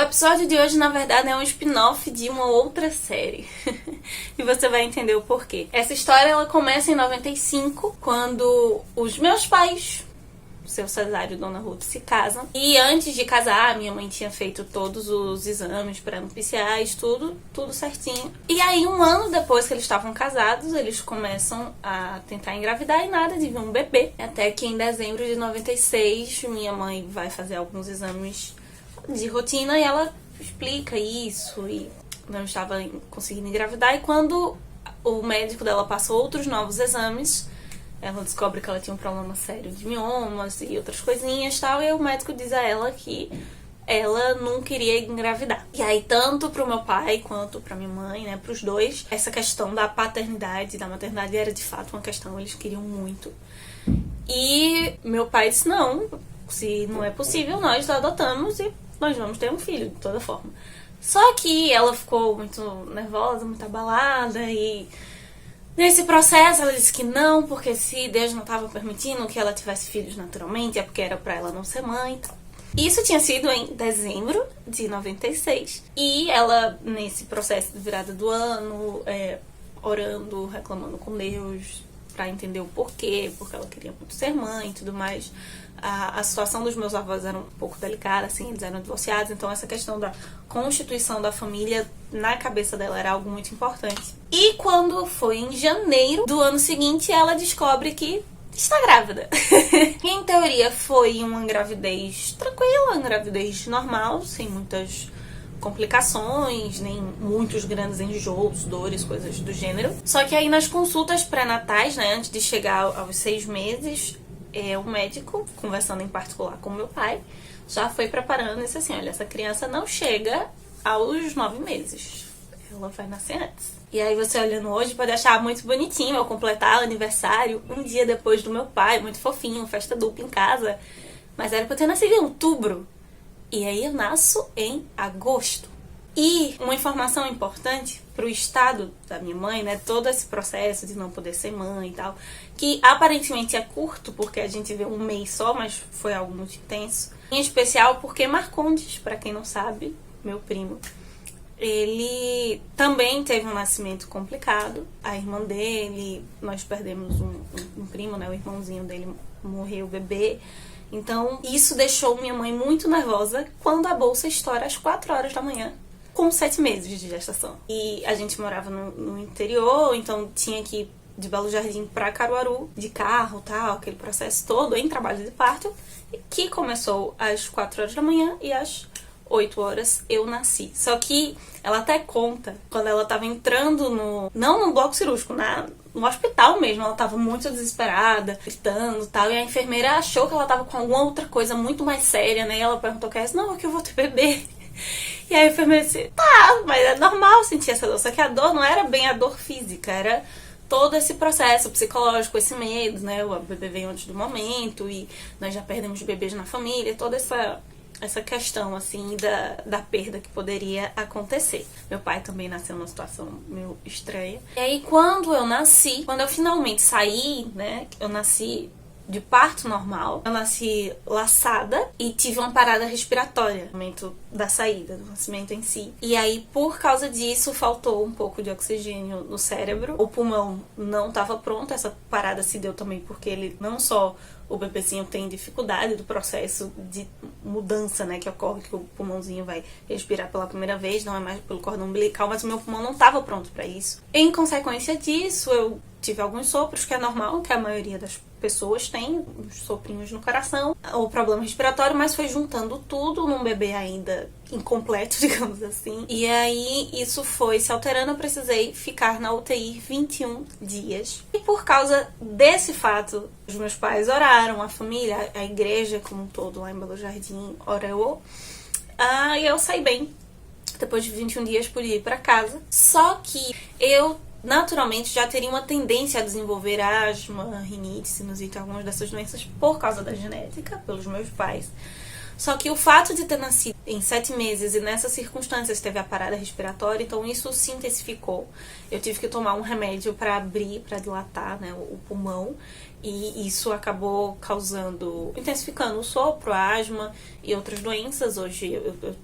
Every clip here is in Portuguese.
episódio de hoje, na verdade, é um spin-off de uma outra série. E você vai entender o porquê. Essa história, ela começa em 95, quando os meus pais, seu Cesário e Dona Ruth, se casam. E antes de casar, minha mãe tinha feito todos os exames pré-nupciais, tudo certinho. E aí, um ano depois que eles estavam casados, eles começam a tentar engravidar e nada de vir um bebê. Até que em dezembro de 96, minha mãe vai fazer alguns exames de rotina e ela explica isso e não estava conseguindo engravidar. E quando o médico dela passou outros novos exames, ela descobre que ela tinha um problema sério de miomas e outras coisinhas e tal, e o médico diz a ela que ela não queria engravidar. E aí, tanto pro meu pai quanto pra minha mãe, né, pros dois, essa questão da paternidade e da maternidade era de fato uma questão, eles queriam muito. E meu pai disse, não, se não é possível, nós adotamos e nós vamos ter um filho, de toda forma. Só que ela ficou muito nervosa, muito abalada, e nesse processo ela disse que não, porque se Deus não estava permitindo que ela tivesse filhos naturalmente, é porque era pra ela não ser mãe e tal. Isso tinha sido em dezembro de 96. E ela, nesse processo de virada do ano, orando, reclamando com Deus pra entender o porquê, porque ela queria muito ser mãe e tudo mais. A situação dos meus avós era um pouco delicada, assim, eles eram divorciados, então essa questão da constituição da família na cabeça dela era algo muito importante. E quando foi em janeiro do ano seguinte, ela descobre que está grávida. E, em teoria, foi uma gravidez tranquila, uma gravidez normal, sem muitas complicações, nem muitos grandes enjoos, dores, coisas do gênero. Só que aí nas consultas pré-natais, né, antes de chegar aos 6 meses, o médico, conversando em particular com meu pai, já foi preparando e disse assim, olha, essa criança não chega aos 9 meses. Ela vai nascer antes. E aí você olhando hoje pode achar muito bonitinho eu completar o aniversário um dia depois do meu pai, muito fofinho, festa dupla em casa. Mas era pra eu ter nascido em outubro. E aí eu nasço em agosto. E uma informação importante pro estado da minha mãe, né, todo esse processo de não poder ser mãe e tal, que aparentemente é curto, porque a gente vê um mês só, mas foi algo muito intenso. Em especial porque Marcondes, pra quem não sabe, meu primo, ele também teve um nascimento complicado. A irmã dele, nós perdemos um primo, né, o irmãozinho dele morreu, bebê. Então isso deixou minha mãe muito nervosa quando a bolsa estoura às 4 horas da manhã, com 7 meses de gestação. E a gente morava no interior, então tinha que ir de Belo Jardim pra Caruaru, de carro, tal, aquele processo todo em trabalho de parto, que começou às 4 horas da manhã e às 8 horas eu nasci. Só que ela até conta, quando ela tava entrando não no bloco cirúrgico, no hospital mesmo, ela tava muito desesperada, gritando e tal, e a enfermeira achou que ela tava com alguma outra coisa muito mais séria, né? E ela perguntou que não, é que eu vou ter bebê. E aí a enfermeira disse, tá, mas é normal sentir essa dor. Só que a dor não era bem a dor física, era todo esse processo psicológico, esse medo, né? O bebê veio antes do momento e nós já perdemos bebês na família, toda essa questão, assim, da perda que poderia acontecer. Meu pai também nasceu numa situação meio estranha. E aí, quando eu finalmente saí, né, eu nasci de parto normal, eu nasci laçada e tive uma parada respiratória no momento da saída, do nascimento em si. E aí, por causa disso, faltou um pouco de oxigênio no cérebro. O pulmão não estava pronto, essa parada se deu também porque ele não só o bebezinho tem dificuldade do processo de mudança, né, que ocorre, que o pulmãozinho vai respirar pela primeira vez, não é mais pelo cordão umbilical, mas o meu pulmão não estava pronto para isso. Em consequência disso, eu tive alguns sopros, que é normal, que a maioria das pessoas tem, uns soprinhos no coração, o problema respiratório, mas foi juntando tudo num bebê ainda incompleto, digamos assim. E aí isso foi se alterando, eu precisei ficar na UTI 21 dias. E por causa desse fato, os meus pais oraram, a família, a igreja como um todo lá em Belo Jardim orou, e eu saí bem. Depois de 21 dias pude ir pra casa. Só que eu naturalmente já teria uma tendência a desenvolver asma, rinite, sinusite, algumas dessas doenças por causa da genética, pelos meus pais. Só que o fato de ter nascido em 7 meses, e nessas circunstâncias teve a parada respiratória, então isso se intensificou. Eu tive que tomar um remédio para abrir, para dilatar, né, o pulmão, e isso acabou intensificando o sopro, a asma e outras doenças. Hoje eu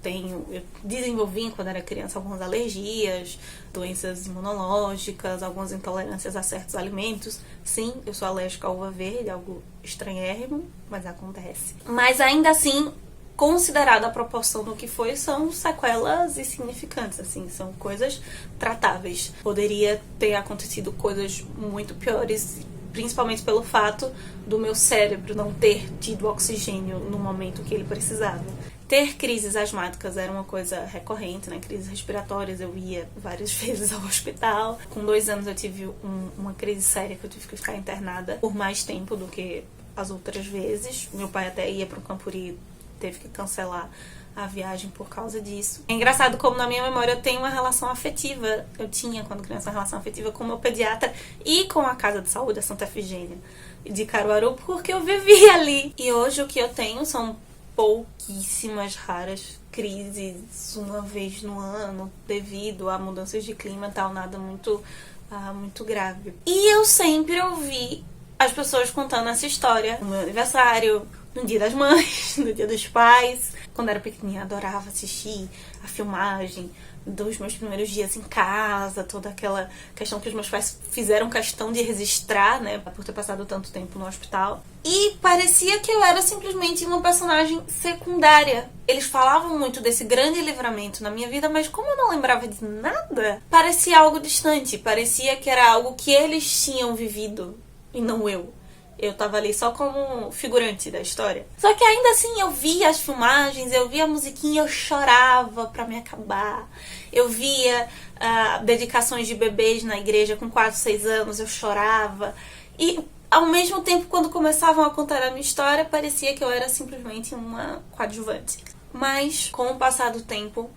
desenvolvi quando era criança algumas alergias, doenças imunológicas, algumas intolerâncias a certos alimentos. Sim, eu sou alérgica à uva verde, algo estranhérrimo, mas acontece. Mas ainda assim, considerada a proporção do que foi, são sequelas insignificantes, assim, são coisas tratáveis. Poderia ter acontecido coisas muito piores, principalmente pelo fato do meu cérebro não ter tido oxigênio no momento que ele precisava. Ter crises asmáticas era uma coisa recorrente, né? Crises respiratórias, eu ia várias vezes ao hospital. Com 2 anos eu tive uma crise séria que eu tive que ficar internada por mais tempo do que as outras vezes. Meu pai até ia para o Campuri, teve que cancelar a viagem por causa disso. É engraçado como na minha memória eu tenho uma relação afetiva. Eu tinha, quando criança, uma relação afetiva com o meu pediatra e com a Casa de Saúde, a Santa Efigênia de Caruaru, porque eu vivi ali. E hoje o que eu tenho são pouquíssimas, raras crises, uma vez no ano, devido a mudanças de clima e tal, nada muito grave. E eu sempre ouvi as pessoas contando essa história no meu aniversário, no Dia das Mães, no Dia dos Pais. Quando era pequenininha, adorava assistir a filmagem dos meus primeiros dias em casa, toda aquela questão que os meus pais fizeram questão de registrar, né, por ter passado tanto tempo no hospital. E parecia que eu era simplesmente uma personagem secundária. Eles falavam muito desse grande livramento na minha vida, mas como eu não lembrava de nada, parecia algo distante, parecia que era algo que eles tinham vivido e não eu. Eu tava ali só como figurante da história. Só que ainda assim eu via as filmagens, eu via a musiquinha, eu chorava pra me acabar. Eu via dedicações de bebês na igreja com 4, 6 anos, eu chorava. E ao mesmo tempo, quando começavam a contar a minha história, parecia que eu era simplesmente uma coadjuvante. Mas com o passar do tempo,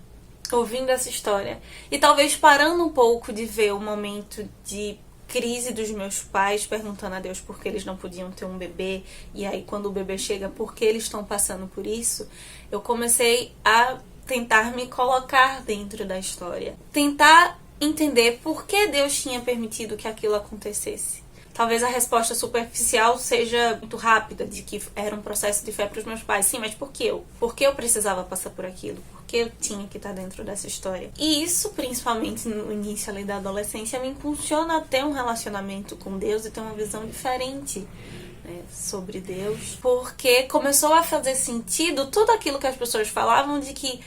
ouvindo essa história, e talvez parando um pouco de ver o momento de crise dos meus pais, perguntando a Deus por que eles não podiam ter um bebê, e aí quando o bebê chega, por que eles estão passando por isso, eu comecei a tentar me colocar dentro da história, tentar entender por que Deus tinha permitido que aquilo acontecesse. Talvez a resposta superficial seja muito rápida, de que era um processo de fé para os meus pais. Sim, mas por que eu? Por que eu precisava passar por aquilo? Por que eu tinha que estar dentro dessa história? E isso, principalmente no início ali da adolescência, me impulsiona a ter um relacionamento com Deus e ter uma visão diferente, né, sobre Deus. Porque começou a fazer sentido tudo aquilo que as pessoas falavam de que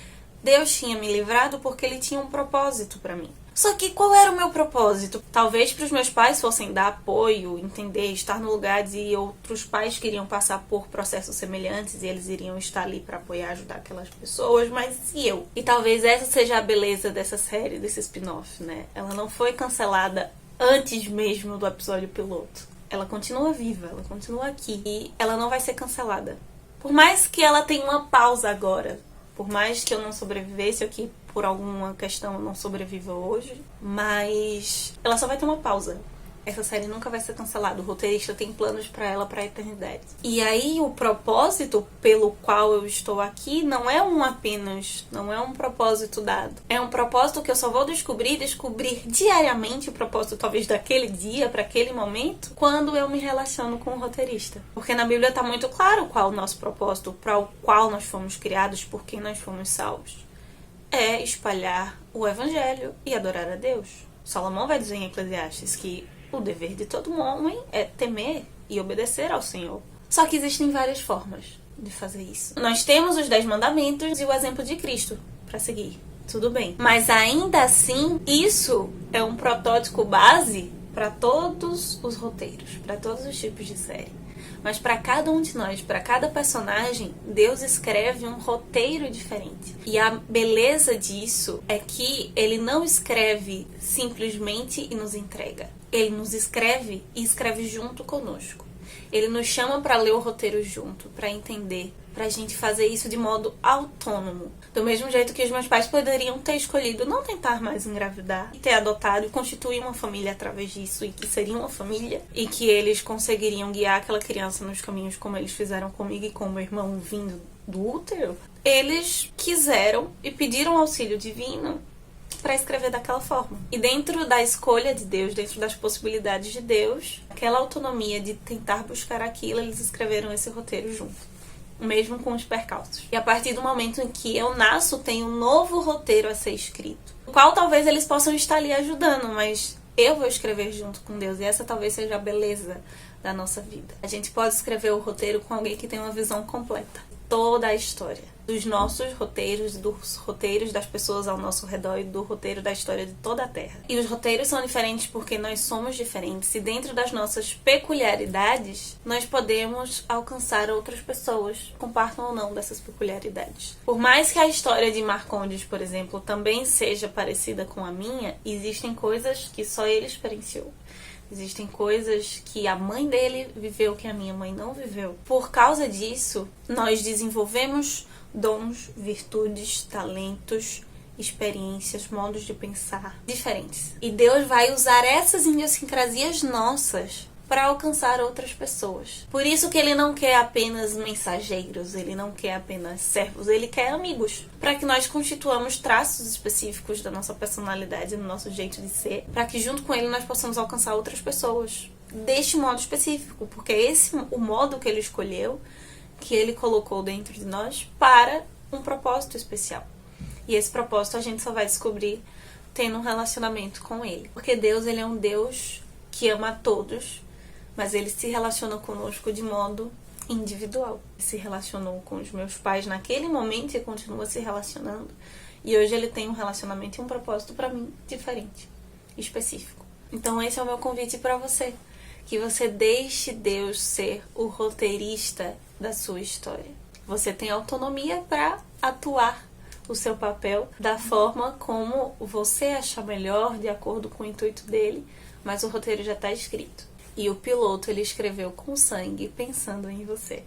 Deus tinha me livrado porque Ele tinha um propósito para mim. Só que qual era o meu propósito? Talvez para os meus pais fossem dar apoio, entender, estar no lugar de outros pais que iriam passar por processos semelhantes e eles iriam estar ali para apoiar, ajudar aquelas pessoas, mas e eu? E talvez essa seja a beleza dessa série, desse spin-off, né? Ela não foi cancelada antes mesmo do episódio piloto. Ela continua viva, ela continua aqui e ela não vai ser cancelada. Por mais que ela tenha uma pausa agora, por mais que eu não sobrevivesse ou que por alguma questão eu não sobreviva hoje, mas ela só vai ter uma pausa. Essa série nunca vai ser cancelada. O roteirista tem planos pra ela pra eternidade. E aí o propósito pelo qual eu estou aqui não é não é um propósito dado. É um propósito que eu só vou descobrir diariamente o propósito talvez daquele dia, pra aquele momento, quando eu me relaciono com o roteirista. Porque na Bíblia tá muito claro qual é o nosso propósito, para o qual nós fomos criados, por quem nós fomos salvos. É espalhar o evangelho e adorar a Deus. Salomão vai dizer em Eclesiastes que o dever de todo homem é temer e obedecer ao Senhor. Só que existem várias formas de fazer isso. Nós temos os 10 mandamentos e o exemplo de Cristo para seguir. Tudo bem. Mas ainda assim, isso é um protótipo base para todos os roteiros, para todos os tipos de série. Mas para cada um de nós, para cada personagem, Deus escreve um roteiro diferente. E a beleza disso é que Ele não escreve simplesmente e nos entrega. Ele nos escreve e escreve junto conosco. Ele nos chama para ler o roteiro junto, para entender, pra gente fazer isso de modo autônomo. Do mesmo jeito que os meus pais poderiam ter escolhido não tentar mais engravidar e ter adotado e constituir uma família através disso, e que seria uma família, e que eles conseguiriam guiar aquela criança nos caminhos como eles fizeram comigo e com o meu irmão vindo do útero. eles quiseram e pediram auxílio divino para escrever daquela forma. E dentro da escolha de Deus, dentro das possibilidades de Deus, aquela autonomia de tentar buscar aquilo, eles escreveram esse roteiro junto, mesmo com os percalços. E a partir do momento em que eu nasço, tem um novo roteiro a ser escrito, o qual talvez eles possam estar ali ajudando, mas eu vou escrever junto com Deus, e essa talvez seja a beleza da nossa vida. A gente pode escrever o roteiro com alguém que tem uma visão completa, toda a história, dos nossos roteiros, dos roteiros das pessoas ao nosso redor e do roteiro da história de toda a Terra. E os roteiros são diferentes porque nós somos diferentes, e dentro das nossas peculiaridades, nós podemos alcançar outras pessoas, compartam ou não dessas peculiaridades. Por mais que a história de Marcondes, por exemplo, também seja parecida com a minha, existem coisas que só ele experienciou. Existem coisas que a mãe dele viveu que a minha mãe não viveu. Por causa disso, nós desenvolvemos dons, virtudes, talentos, experiências, modos de pensar diferentes. E Deus vai usar essas idiosincrasias nossas para alcançar outras pessoas. Por isso que ele não quer apenas mensageiros, ele não quer apenas servos, ele quer amigos, para que nós constituamos traços específicos da nossa personalidade, do nosso jeito de ser, para que junto com ele nós possamos alcançar outras pessoas deste modo específico, porque esse é o modo que ele escolheu, que ele colocou dentro de nós para um propósito especial. E esse propósito a gente só vai descobrir tendo um relacionamento com ele, porque Deus, ele é um Deus que ama a todos, mas ele se relaciona conosco de modo individual. Ele se relacionou com os meus pais naquele momento e continua se relacionando. E hoje ele tem um relacionamento e um propósito para mim diferente, específico. Então esse é o meu convite para você. Que você deixe Deus ser o roteirista da sua história. Você tem autonomia para atuar o seu papel da forma como você achar melhor, de acordo com o intuito dele, mas o roteiro já está escrito. E o piloto, ele escreveu com sangue, pensando em você.